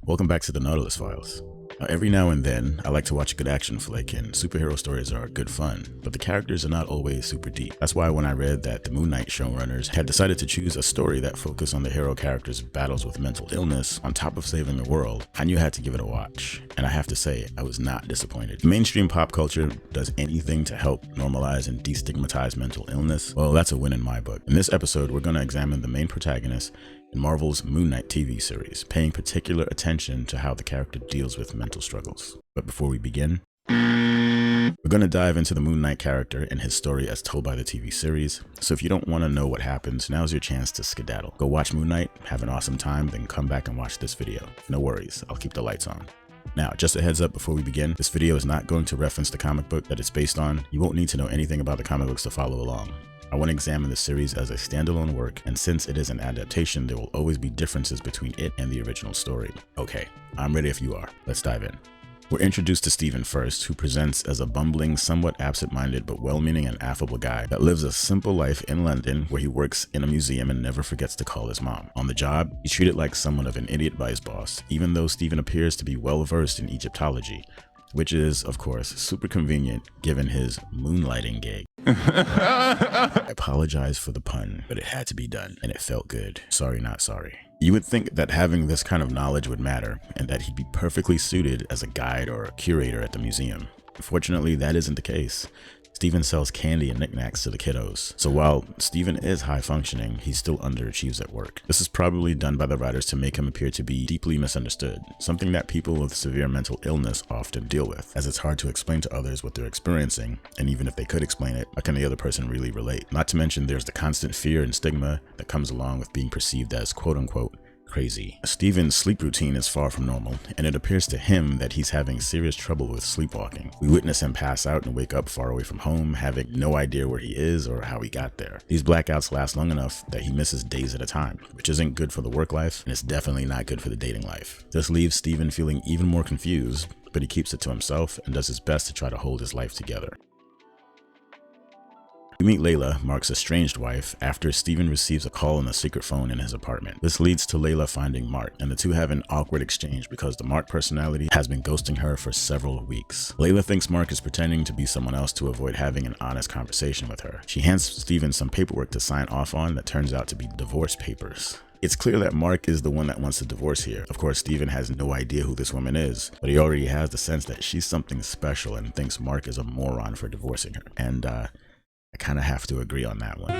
Welcome back to the Nautilus Files. Now, every now and then, I like to watch a good action flick, and superhero stories are good fun, but the characters are not always super deep. That's why when I read that the Moon Knight showrunners had decided to choose a story that focused on the hero character's battles with mental illness on top of saving the world, I knew I had to give it a watch. And I have to say, I was not disappointed. Mainstream pop culture does anything to help normalize and destigmatize mental illness. Well, that's a win in my book. In this episode, we're going to examine the main protagonist in Marvel's Moon Knight TV series, paying particular attention to how the character deals with mental struggles. But before we begin, we're going to dive into the Moon Knight character and his story as told by the TV series. So if you don't want to know what happens, now's your chance to skedaddle. Go watch Moon Knight, have an awesome time, then come back and watch this video. No worries, I'll keep the lights on. Now, just a heads up before we begin, this video is not going to reference the comic book that it's based on. You won't need to know anything about the comic books to follow along. I want to examine the series as a standalone work, and since it is an adaptation, there will always be differences between it and the original story. Okay, I'm ready if you are. Let's dive in. We're introduced to Steven first, who presents as a bumbling, somewhat absent-minded but well-meaning and affable guy that lives a simple life in London where he works in a museum and never forgets to call his mom. On the job, he's treated like somewhat of an idiot by his boss, even though Steven appears to be well-versed in Egyptology, which is, of course, super convenient given his moonlighting gig. I apologize for the pun, but it had to be done, and it felt good. Sorry, not sorry. You would think that having this kind of knowledge would matter, and that he'd be perfectly suited as a guide or a curator at the museum. Unfortunately, that isn't the case. Steven sells candy and knickknacks to the kiddos. So while Steven is high functioning, he still underachieves at work. This is probably done by the writers to make him appear to be deeply misunderstood, something that people with severe mental illness often deal with, as it's hard to explain to others what they're experiencing, and even if they could explain it, how can the other person really relate? Not to mention there's the constant fear and stigma that comes along with being perceived as quote-unquote crazy. Steven's sleep routine is far from normal, and it appears to him that he's having serious trouble with sleepwalking. We witness him pass out and wake up far away from home, having no idea where he is or how he got there. These blackouts last long enough that he misses days at a time, which isn't good for the work life, and it's definitely not good for the dating life. This leaves Steven feeling even more confused, but he keeps it to himself and does his best to try to hold his life together. We meet Layla, Mark's estranged wife, after Steven receives a call on the secret phone in his apartment. This leads to Layla finding Mark, and the two have an awkward exchange because the Mark personality has been ghosting her for several weeks. Layla thinks Mark is pretending to be someone else to avoid having an honest conversation with her. She hands Steven some paperwork to sign off on that turns out to be divorce papers. It's clear that Mark is the one that wants a divorce here. Of course, Steven has no idea who this woman is, but he already has the sense that she's something special and thinks Mark is a moron for divorcing her. And I kind of have to agree on that one.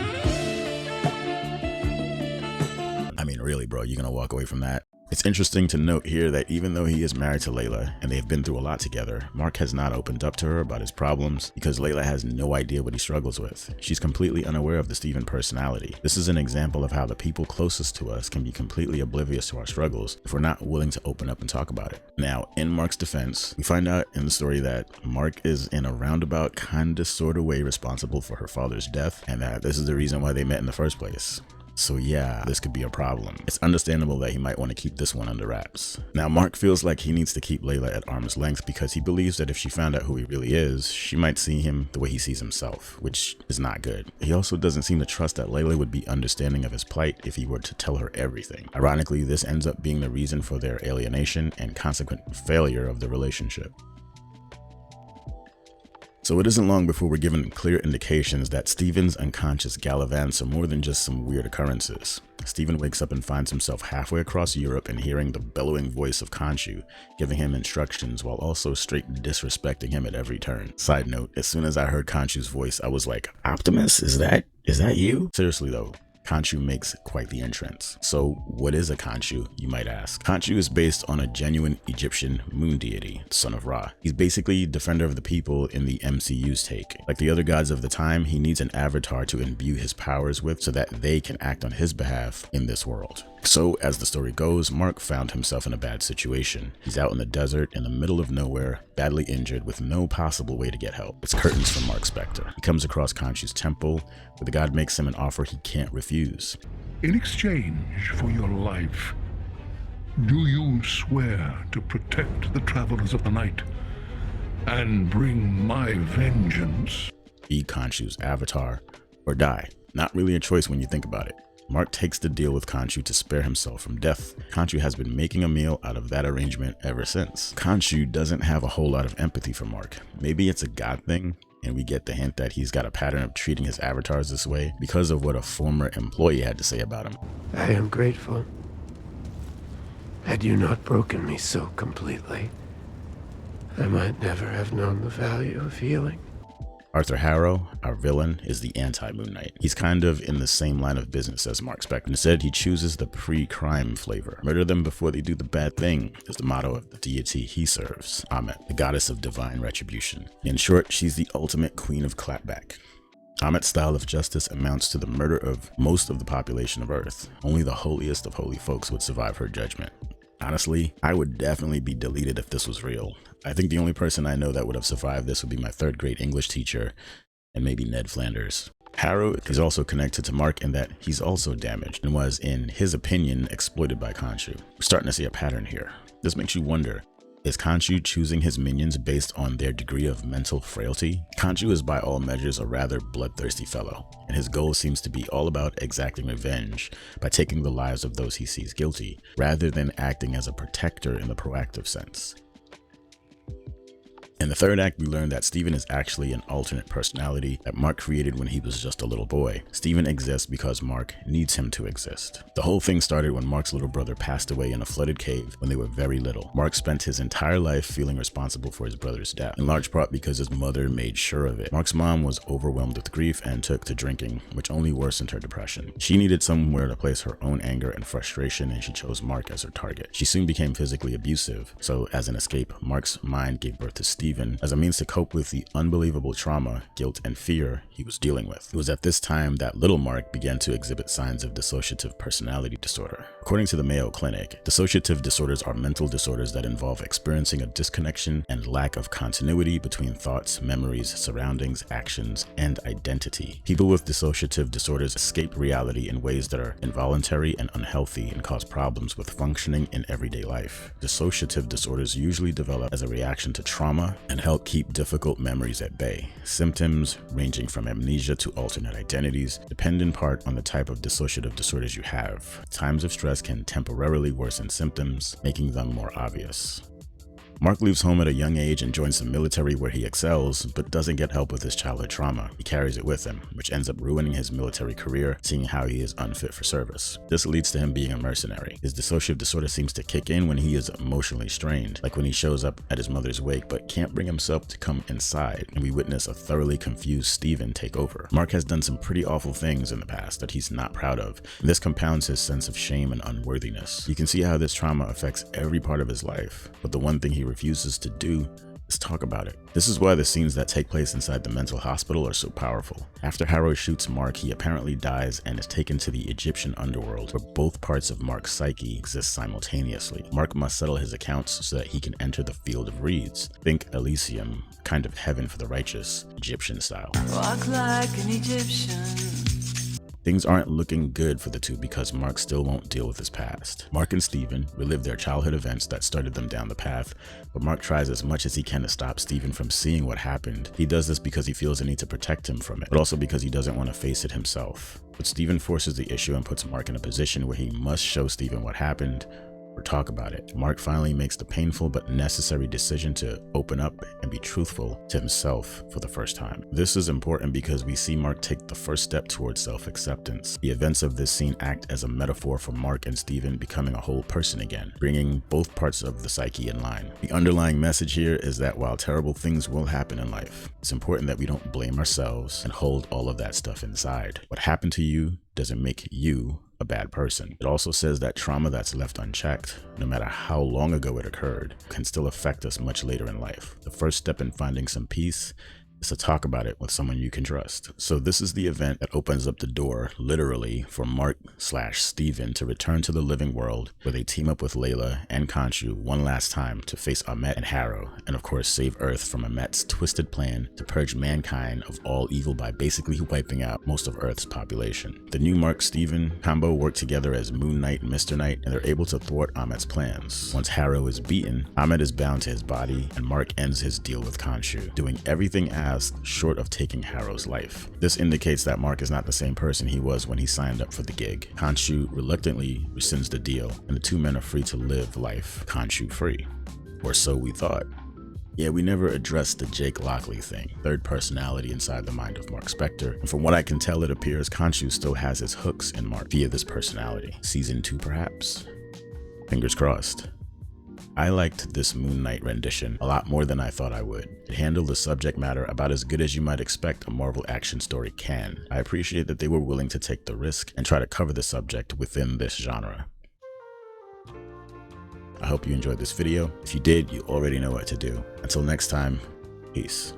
I mean, really, bro, you're gonna walk away from that? It's interesting to note here that even though he is married to Layla and they've been through a lot together, Mark has not opened up to her about his problems because Layla has no idea what he struggles with. She's completely unaware of the Steven personality. This is an example of how the people closest to us can be completely oblivious to our struggles if we're not willing to open up and talk about it. Now, in Mark's defense, we find out in the story that Mark is in a roundabout kinda sorta way responsible for her father's death, and that this is the reason why they met in the first place. So yeah, this could be a problem. It's understandable that he might want to keep this one under wraps. Now, Mark feels like he needs to keep Layla at arm's length because he believes that if she found out who he really is, she might see him the way he sees himself, which is not good. He also doesn't seem to trust that Layla would be understanding of his plight if he were to tell her everything. Ironically, this ends up being the reason for their alienation and consequent failure of the relationship. So it isn't long before we're given clear indications that Steven's unconscious gallivants are more than just some weird occurrences. Steven wakes up and finds himself halfway across Europe and hearing the bellowing voice of Khonshu, giving him instructions while also straight disrespecting him at every turn. Side note, as soon as I heard Khonshu's voice, I was like, Optimus, is that you? Seriously though, Khonshu makes quite the entrance. So what is a Khonshu, you might ask? Khonshu is based on a genuine Egyptian moon deity, son of Ra. He's basically defender of the people in the MCU's take. Like the other gods of the time, he needs an avatar to imbue his powers with so that they can act on his behalf in this world. So as the story goes, Mark found himself in a bad situation. He's out in the desert in the middle of nowhere, badly injured with no possible way to get help. It's curtains from Marc Spector. He comes across Khonshu's temple, where the god makes him an offer he can't refuse. In exchange for your life, do you swear to protect the travelers of the night and bring my vengeance? Be Khonshu's avatar or die. Not really a choice when you think about it. Marc takes the deal with Khonshu to spare himself from death. Khonshu has been making a meal out of that arrangement ever since. Khonshu doesn't have a whole lot of empathy for Marc. Maybe it's a God thing, and we get the hint that he's got a pattern of treating his avatars this way because of what a former employee had to say about him. I am grateful. Had you not broken me so completely, I might never have known the value of healing. Arthur Harrow, our villain, is the anti-Moon Knight. He's kind of in the same line of business as Marc Spector. Instead, he chooses the pre-crime flavor. Murder them before they do the bad thing is the motto of the deity he serves, Ammit, the goddess of divine retribution. In short, she's the ultimate queen of clapback. Ammit's style of justice amounts to the murder of most of the population of Earth. Only the holiest of holy folks would survive her judgment. Honestly, I would definitely be deleted if this was real. I think the only person I know that would have survived this would be my third grade English teacher, and maybe Ned Flanders. Harrow is also connected to Marc in that he's also damaged and was, in his opinion, exploited by Khonshu. We're starting to see a pattern here. This makes you wonder, is Khonshu choosing his minions based on their degree of mental frailty? Khonshu is by all measures a rather bloodthirsty fellow, and his goal seems to be all about exacting revenge by taking the lives of those he sees guilty, rather than acting as a protector in the proactive sense. In the third act, we learn that Steven is actually an alternate personality that Marc created when he was just a little boy. Steven exists because Marc needs him to exist. The whole thing started when Marc's little brother passed away in a flooded cave when they were very little. Marc spent his entire life feeling responsible for his brother's death, in large part because his mother made sure of it. Marc's mom was overwhelmed with grief and took to drinking, which only worsened her depression. She needed somewhere to place her own anger and frustration, and she chose Marc as her target. She soon became physically abusive, so as an escape, Marc's mind gave birth to Steven as a means to cope with the unbelievable trauma, guilt, and fear he was dealing with. It was at this time that little Marc began to exhibit signs of dissociative personality disorder. According to the Mayo Clinic, dissociative disorders are mental disorders that involve experiencing a disconnection and lack of continuity between thoughts, memories, surroundings, actions, and identity. People with dissociative disorders escape reality in ways that are involuntary and unhealthy and cause problems with functioning in everyday life. Dissociative disorders usually develop as a reaction to trauma and help keep difficult memories at bay. Symptoms ranging from amnesia to alternate identities depend in part on the type of dissociative disorders you have. Times of stress can temporarily worsen symptoms, making them more obvious. Marc leaves home at a young age and joins the military where he excels, but doesn't get help with his childhood trauma. He carries it with him, which ends up ruining his military career, seeing how he is unfit for service. This leads to him being a mercenary. His dissociative disorder seems to kick in when he is emotionally strained, like when he shows up at his mother's wake but can't bring himself to come inside, and we witness a thoroughly confused Steven take over. Marc has done some pretty awful things in the past that he's not proud of, and this compounds his sense of shame and unworthiness. You can see how this trauma affects every part of his life, but the one thing he refuses to do is talk about it. This is why the scenes that take place inside the mental hospital are so powerful. After Harrow shoots Marc, he apparently dies and is taken to the Egyptian underworld, where both parts of Marc's psyche exist simultaneously. Marc must settle his accounts so that he can enter the field of reeds. Think Elysium, kind of heaven for the righteous, Egyptian style. Walk like an Egyptian. Things aren't looking good for the two because Marc still won't deal with his past. Marc and Steven relive their childhood events that started them down the path, but Marc tries as much as he can to stop Steven from seeing what happened. He does this because he feels the need to protect him from it, but also because he doesn't want to face it himself. But Steven forces the issue and puts Marc in a position where he must show Steven what happened or talk about it. Marc finally makes the painful but necessary decision to open up and be truthful to himself for the first time. This is important because we see Marc take the first step towards self-acceptance. The events of this scene act as a metaphor for Marc and Steven becoming a whole person again, bringing both parts of the psyche in line. The underlying message here is that while terrible things will happen in life, it's important that we don't blame ourselves and hold all of that stuff inside. What happened to you doesn't make you a bad person. It also says that trauma that's left unchecked, no matter how long ago it occurred, can still affect us much later in life. The first step in finding some peace is to talk about it with someone you can trust. So this is the event that opens up the door, literally, for Marc/Steven to return to the living world, where they team up with Layla and Khonshu one last time to face Ammit and Harrow, and of course save Earth from Ammit's twisted plan to purge mankind of all evil by basically wiping out most of Earth's population. The new Marc/Steven combo work together as Moon Knight and Mr. Knight, and they're able to thwart Ammit's plans. Once Harrow is beaten, Ammit is bound to his body, and Marc ends his deal with Khonshu, doing everything as task short of taking Harrow's life. This indicates that Marc is not the same person he was when he signed up for the gig. Khonshu reluctantly rescinds the deal, and the two men are free to live life Khonshu free. Or so we thought. Yeah, we never addressed the Jake Lockley thing, third personality inside the mind of Marc Spector, and from what I can tell, it appears Khonshu still has his hooks in Marc via this personality. Season 2 perhaps? Fingers crossed. I liked this Moon Knight rendition a lot more than I thought I would. It handled the subject matter about as good as you might expect a Marvel action story can. I appreciate that they were willing to take the risk and try to cover the subject within this genre. I hope you enjoyed this video. If you did, you already know what to do. Until next time, peace.